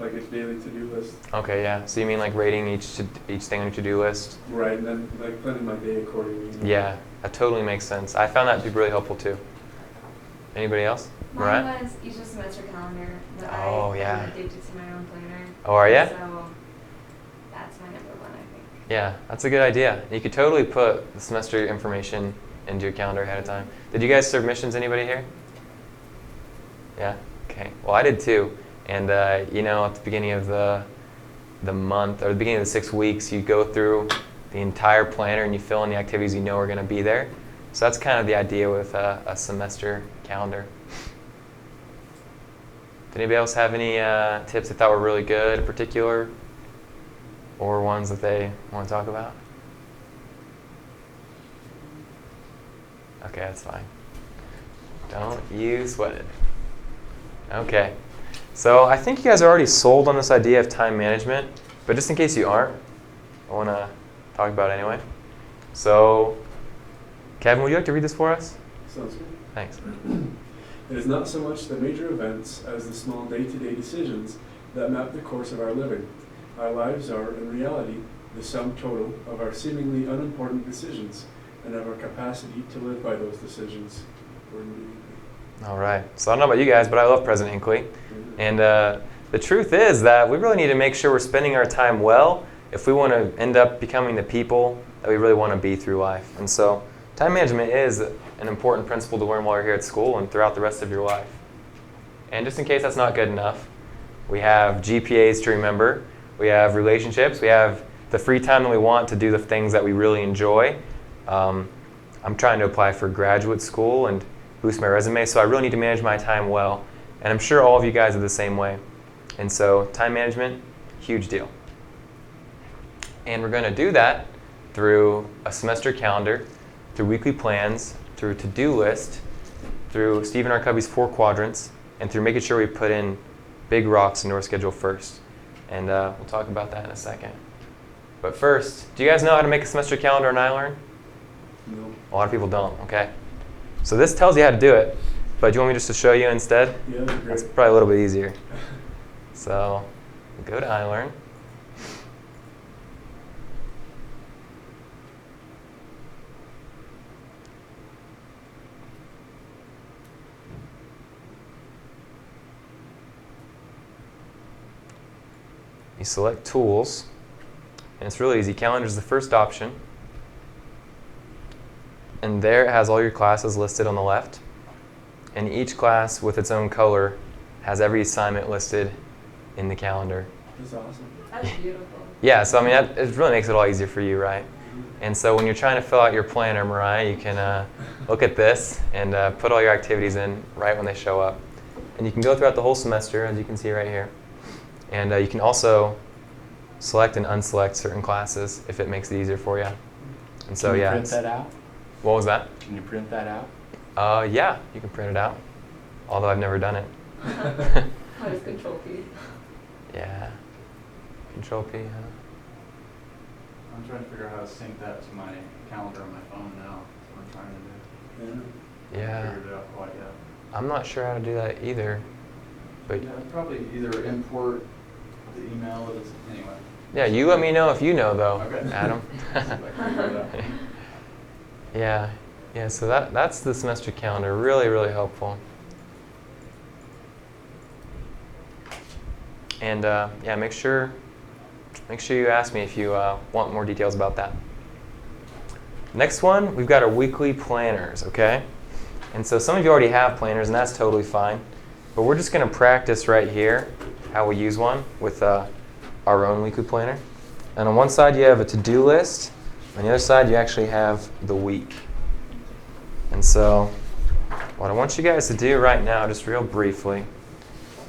like a daily to-do list. Okay, yeah. So you mean like rating each thing on your to-do list? Right, and then like planning my day accordingly. Yeah, that totally makes sense. I found that to be really helpful too. Anybody else? Mine Mariah? was each semester calendar, but Oh, I'm yeah. addicted to my own planner. Oh, are ya? So that's my number one, I think. Yeah, that's a good idea. You could totally put the semester information into your calendar ahead of time. Did you guys serve missions, anybody here? Yeah? Okay. Well, I did too. And, you know, at the beginning of the month, or the beginning of the 6 weeks, you go through the entire planner and you fill in the activities you know are going to be there. So that's kind of the idea with a semester calendar. Did anybody else have any tips they thought were really good in particular? Or ones that they want to talk about? Okay, that's fine. Don't you sweat it. Okay. So I think you guys are already sold on this idea of time management, but just in case you aren't, I want to talk about it anyway. So, Kevin, would you like to read this for us? Sounds good. Thanks. It is not so much the major events as the small day-to-day decisions that map the course of our living. Our lives are, in reality, the sum total of our seemingly unimportant decisions and of our capacity to live by those decisions. All right. So I don't know about you guys, but I love President Hinckley. And the truth is that we really need to make sure we're spending our time well if we want to end up becoming the people that we really want to be through life. And so time management is an important principle to learn while you're here at school and throughout the rest of your life. And just in case that's not good enough, we have GPAs to remember. We have relationships. We have the free time that we want to do the things that we really enjoy. I'm trying to apply for graduate school and boost my resume, so I really need to manage my time well. And I'm sure all of you guys are the same way. And so time management, huge deal. And we're going to do that through a semester calendar, through weekly plans, through to-do list, through Stephen R. Covey's 4 quadrants, and through making sure we put in big rocks into our schedule first. And we'll talk about that in a second. But first, do you guys know how to make a semester calendar on iLearn? No. A lot of people don't, okay? So this tells you how to do it, but do you want me just to show you instead? Yeah, that'd be great. That's probably a little bit easier. So go to iLearn. You select Tools, and it's really easy. Calendar is the first option. And there it has all your classes listed on the left. And each class with its own color has every assignment listed in the calendar. That's awesome. That's beautiful. Yeah, so I mean, it really makes it all easier for you, right? And so when you're trying to fill out your planner, Mariah, you can look at this and put all your activities in right when they show up. And you can go throughout the whole semester, as you can see right here. And you can also select and unselect certain classes if it makes it easier for you. And so, Can you yeah. print that out? What was that? Can you print that out? Yeah, you can print it out, although I've never done it. What is Control P? Yeah. Control P, huh? I'm trying to figure out how to sync that to my calendar on my phone now. That's what I'm trying to do. Yeah. Yeah. I haven't figured it out quite yet. I'm not sure how to do that either. But Yeah, I'd probably either import the email or anyway. yeah, you let me know if you know, though, Okay. Adam. See if I can figure it out. Yeah, so that's the semester calendar. Really, really helpful. And yeah, make sure you ask me if you want more details about that. Next one, we've got our weekly planners, okay? And so some of you already have planners, and that's totally fine. But we're just going to practice right here how we use one with our own weekly planner. And on one side, you have a to-do list. On the other side, you actually have the week. And so what I want you guys to do right now, just real briefly,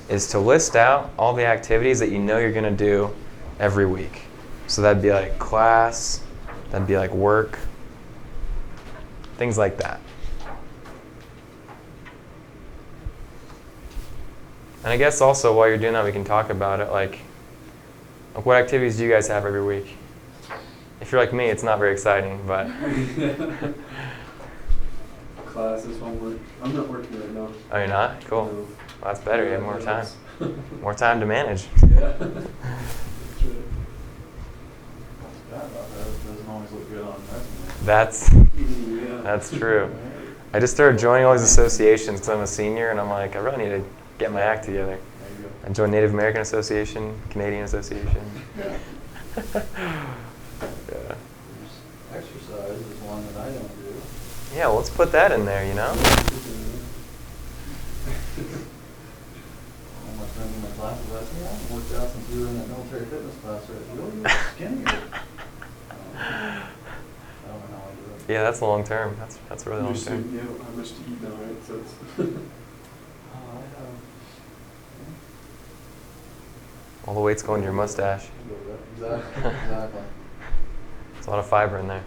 is to list out all the activities that you know you're going to do every week. So that'd be like class, that'd be like work, things like that. And I guess also while you're doing that, we can talk about it. Like what activities do you guys have every week? If you're like me, it's not very exciting, but Classes, homework. I'm not working right now. oh, you're not? Cool. No. Well, that's better. You have more time. More time to manage. Yeah. That's right. What's bad about that is it doesn't always look good on resume. That's true. I just started joining all these associations because I'm a senior, and I'm like, I really need to get my act together. There you I joined Native American Association, Canadian Association. go. Yeah. Yeah. Exercise is one that I don't do. Yeah, well, let's put that in there, you know? All my friends in my classes ask me, I haven't worked out since we were in that military fitness class, right? Really? You're skinny? I don't know how I do it. Yeah, that's long term. That's really long You're term. you know how much to eat now, right? So it's I have. All the weight's going to your mustache. Exactly. Exactly. There's a lot of fiber in there.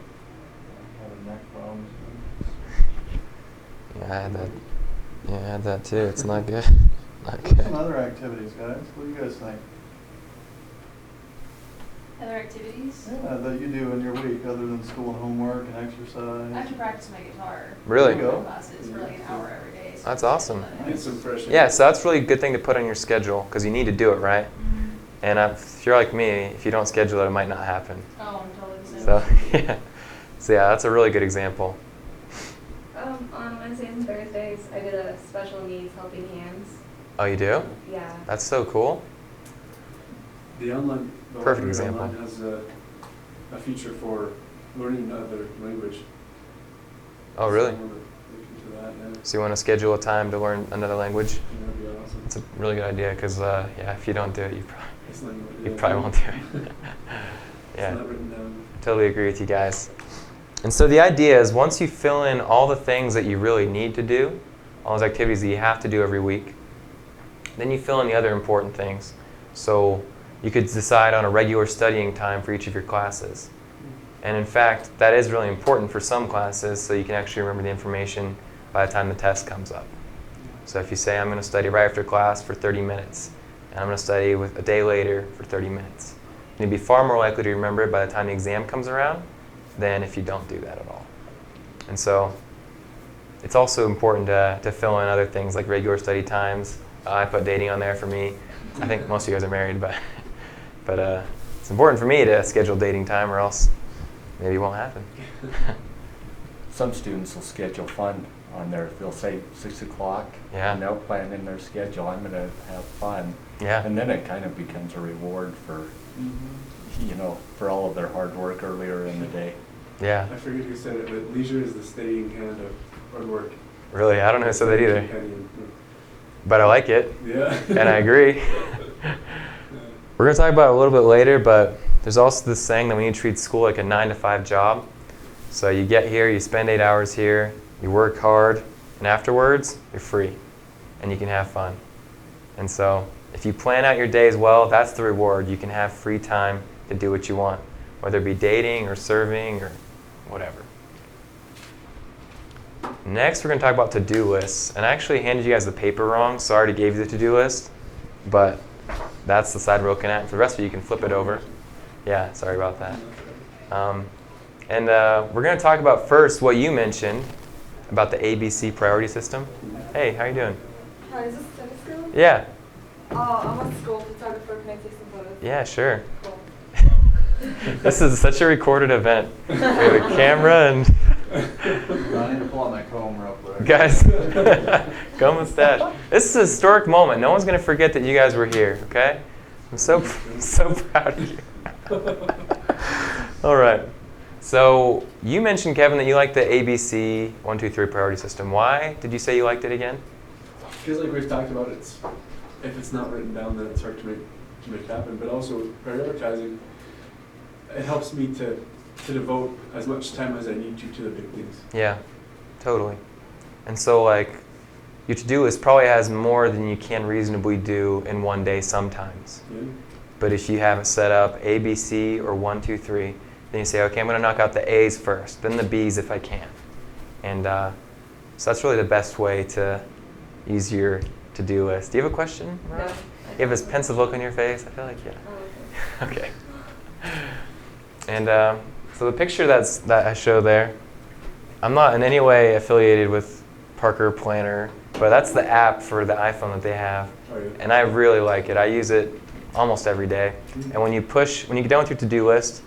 Having neck problems. Yeah, I had that. Yeah, I had that too. It's not good. Not What's some good. other activities, guys? What do you guys think? Other activities? Yeah, that you do in your week, other than school and homework and I have exercise. to practice my guitar. Really? There you go. Classes for like an hour every day. So That's I awesome. schedule get some fresh air. Yeah, so that's really a good thing to put on your schedule because you need to do it, right? that in. And if you're like me, if you don't schedule it, it might not happen. Oh, I'm totally the same. So yeah, so yeah, that's a really good example. On Wednesdays and Thursdays, I did a special needs helping hands. Oh, you do? Yeah. That's so cool. The Perfect library example. online has a feature for learning another language. Oh, really? So I wanna look into that, yeah. So you want to schedule a time to learn another language? Yeah, that'd be awesome. It's a really good idea because yeah, if you don't do it, It's not even- you yeah. probably won't do it. It's Yeah. not written down. Totally agree with you guys. And so the idea is once you fill in all the things that you really need to do, all those activities that you have to do every week, then you fill in the other important things. So you could decide on a regular studying time for each of your classes. And in fact, that is really important for some classes so you can actually remember the information by the time the test comes up. So if you say, I'm going to study right after class for 30 minutes, and I'm going to study with a day later for 30 minutes, you'd be far more likely to remember it by the time the exam comes around than if you don't do that at all. And so it's also important to fill in other things like regular study times. I put dating on there for me. I think most of you guys are married, but it's important for me to schedule dating time or else maybe it won't happen. Some students will schedule fun on there. They'll say 6 o'clock, Yeah. and they'll plan in their schedule, I'm going to have fun. Yeah. And then it kind of becomes a reward for, for all of their hard work earlier in the day. Yeah. I forget who said it, but leisure is the steadying hand of hard work. Really, I don't know who said that either, Companion. but I like it, Yeah. and I agree. We're going to talk about it a little bit later, but there's also this saying that we need to treat school like a 9-to-5 job. So you get here, you spend 8 hours here, you work hard, and afterwards, you're free, and you can have fun. And so if you plan out your days well, that's the reward. You can have free time to do what you want, whether it be dating or serving or whatever. Next, we're going to talk about to-do lists. And I actually handed you guys the paper wrong, so I already gave you the to-do list. But that's the side we're looking at. For the rest of you, you can flip it over. Yeah, sorry about that. We're going to talk about first what you mentioned about the ABC priority system. Hey, how you doing? Hi, is this tennis school? Yeah. I'm a school photographer. Can I take some photos? Yeah, sure. Cool. This is such a recorded event. We have a camera and I need to pull out my comb real quick. guys, go mustache. This is a historic moment. No one's going to forget that you guys were here, okay? I'm so proud of you. All right. So you mentioned, Kevin, that you like the ABC 1, 2, 3 priority system. Why did you say you liked it again? Because like we've talked about, if it's not written down, then it's hard to make happen. But also prioritizing, it helps me to devote as much time as I need to the big things. Yeah, totally. And so like your to-do list probably has more than you can reasonably do in one day sometimes. Yeah? But if you have it set up A, B, C, or 1, 2, 3, then you say, okay, I'm going to knock out the A's first, then the B's if I can. And so that's really the best way to use your to-do list. Do you have a question? No. Rob? You have this pensive look on your face? I feel like, yeah. Oh, okay. Okay. And so the picture that I show there, I'm not in any way affiliated with Parker Planner but that's the app for the iPhone that they have. Oh, yeah. And I really like it. I use it almost every day. And when you get done with your to-do list,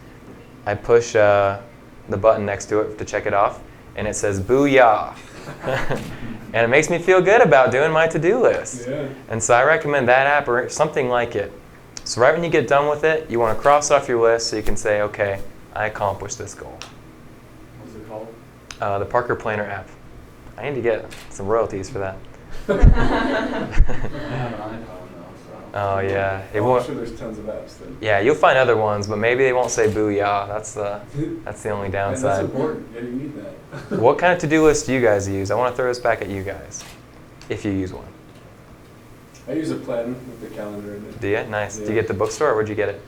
I push the button next to it to check it off, and it says "Booyah," and it makes me feel good about doing my to-do list. Yeah. And so I recommend that app or something like it. So right when you get done with it, you want to cross off your list so you can say, "Okay, I accomplished this goal." What's it called? The Parker Planner app. I need to get some royalties for that. I have an iPhone though, so. Oh yeah, it I'm won't. sure there's tons of apps then. Yeah, you'll find other ones, but maybe they won't say "Booyah." That's the only And that's downside. important. Yeah, you need that. What kind of to-do list do you guys use? I want to throw this back at you guys, if you use one. I use a plan with the calendar in it. Do you? Nice. Do Yeah. you get the bookstore, or where'd you get it?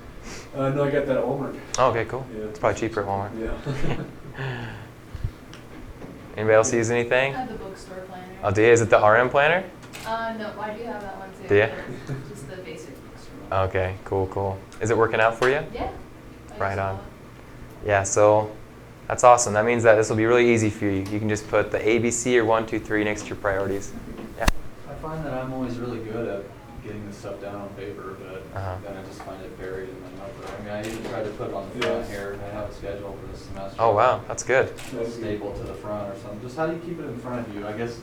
No, I got that at Walmart. Oh, okay, cool. Yeah. It's probably cheaper at Walmart. Yeah. Anybody else use anything? I have the bookstore planner. Oh, do you? Is it the RM planner? No, I do have that one too. Do ya? but Just the basic bookstore one. Okay, cool. Is it working out for you? Yeah. I Right use it a on. lot. Yeah, so that's awesome. That means that this will be really easy for you. You can just put the ABC or 1, 2, 3 next to your priorities. Yeah. I find that I'm always really good at getting this stuff down on paper, but Uh-huh. then I just find it buried in my notebook. I mean, I even tried to put it on the front here. I have a schedule for this semester. Oh, wow. That's good. Staple to the front or something. Just how do you keep it in front of you? I guess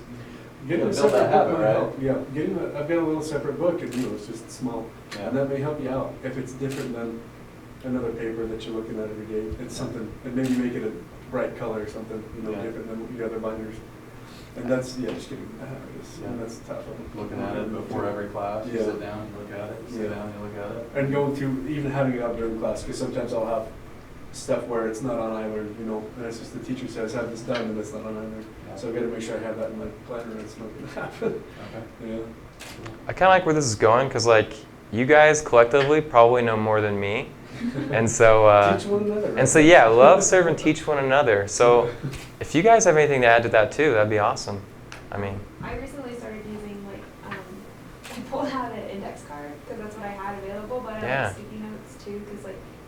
Getting Yeah, a build separate that book habit, might right? help. Yeah, I've got a little separate book, and it's just small, Yeah. and that may help you out if it's different than another paper that you're looking at every day. It's something, and maybe make it a bright color or something, Yeah. different than your other binders. And that's just getting the habit. And Yeah. that's tough. looking at it before every class, you Yeah. sit down, you look at it, you sit Yeah. down, you look at it. And going through, even having it out during class, because sometimes I'll have stuff where it's not on either, and it's just the teacher says, have this done, and it's not on either. So I've got to make sure I have that in my planner, and it's not going to happen. Okay. Yeah. I kind of like where this is going because, like, you guys collectively probably know more than me. And so, Teach one another. and so, yeah, love, serve, and teach one another. So if you guys have anything to add to that too, that'd be awesome. I mean, I recently started using I pulled out an index card because that's what I had available, but I Yeah. like sticky notes too because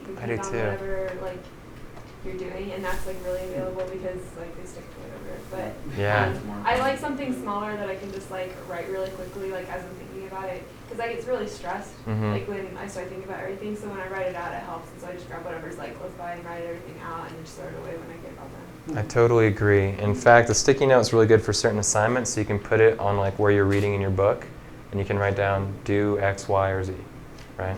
you I can do put down too. whatever you're doing, and that's really available because they stick to whatever. But yeah. I like something smaller that I can just write really quickly as I'm thinking about it because I get really stressed Mhm. when I start thinking about everything. So when I write it out, it helps, and so I just grab whatever's close by and write everything out and just throw it away when I get it all done. I totally agree. In fact, the sticky note is really good for certain assignments, so you can put it on where you're reading in your book, and you can write down do X, Y, or Z, right?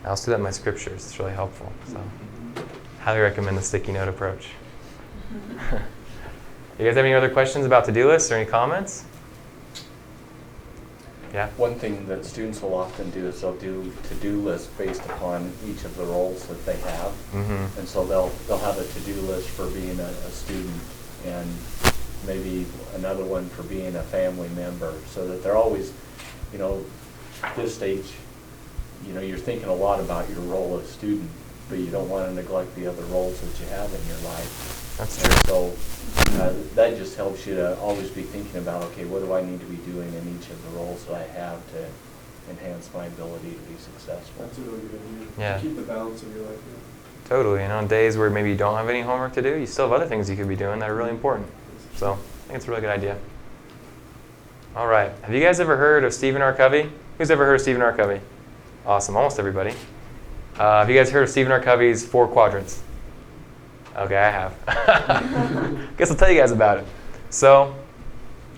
I also do that in my scriptures. It's really helpful. So, highly recommend the sticky note approach. You guys have any other questions about to-do lists or any comments? Yeah. One thing that students will often do is they'll do to-do lists based upon each of the roles that they have. Mm-hmm. And so they'll have a to-do list for being a student and maybe another one for being a family member, so that they're always, at this stage, you're thinking a lot about your role as student, but you don't want to neglect the other roles that you have in your life. That's And true. so that just helps you to always be thinking about, okay, what do I need to be doing in each of the roles that I have to enhance my ability to be successful? That's a really good idea. Yeah. To keep the balance of your life. Totally. And on days where maybe you don't have any homework to do, you still have other things you could be doing that are really important. So I think it's a really good idea. All right. Have you guys ever heard of Stephen R. Covey? Who's ever heard of Stephen R. Covey? Awesome. Almost everybody. Have you guys heard of Stephen R. Covey's 4 quadrants? Okay, I have. Guess I'll tell you guys about it. So,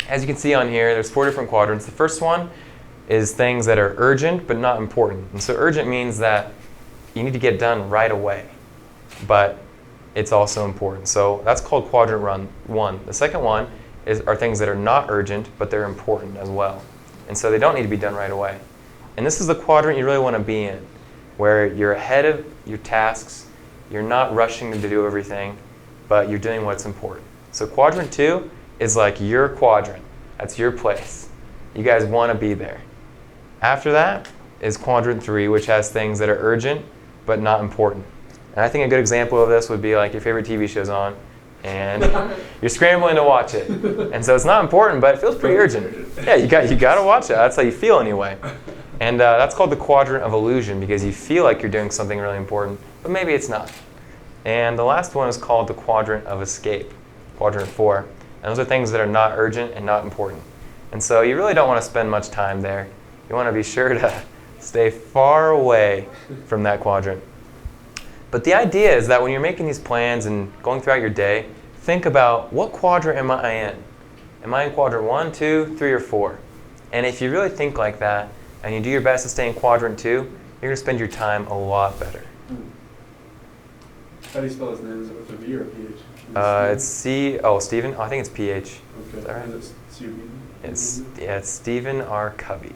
as you can see on here, there's 4 different quadrants. The first one is things that are urgent but not important. And so urgent means that you need to get done right away, but it's also important. So that's called quadrant 1. The second one are things that are not urgent, but they're important as well. And so they don't need to be done right away. And this is the quadrant you really want to be in, where you're ahead of your tasks, you're not rushing to do everything, but you're doing what's important. So quadrant 2 is like your quadrant. That's your place. You guys want to be there. After that is quadrant 3, which has things that are urgent, but not important. And I think a good example of this would be like your favorite TV show's on, and you're scrambling to watch it. And so it's not important, but it feels pretty urgent. Yeah, you got to watch it. That's how you feel anyway. And that's called the quadrant of illusion because you feel like you're doing something really important, but maybe it's not. And the last one is called the quadrant of escape, quadrant 4. And those are things that are not urgent and not important. And so you really don't want to spend much time there. You want to be sure to stay far away from that quadrant. But the idea is that when you're making these plans and going throughout your day, think about, what quadrant am I in? Am I in quadrant 1, 2, 3, or 4? And if you really think like that, and you do your best to stay in quadrant 2, you're going to spend your time a lot better. How do you spell his name? Is it with a V or a PH? It's Stephen. Oh, I think it's PH. Okay. Is that right? And it's C-O-V? It's Stephen R. Covey.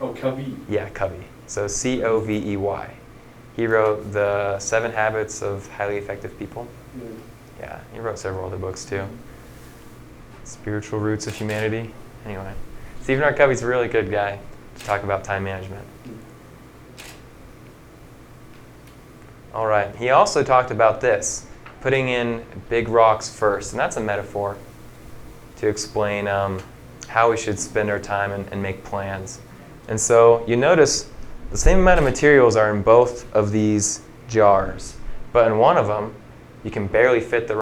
Oh, Covey. Yeah, Covey. So Covey. He wrote the 7 Habits of Highly Effective People. Yeah. Yeah, he wrote several other books too. Spiritual Roots of Humanity. Anyway, Stephen R. Covey's a really good guy to talk about time management. All right, he also talked about this, putting in big rocks first, and that's a metaphor to explain how we should spend our time and make plans. And so you notice the same amount of materials are in both of these jars, but in one of them, you can barely fit the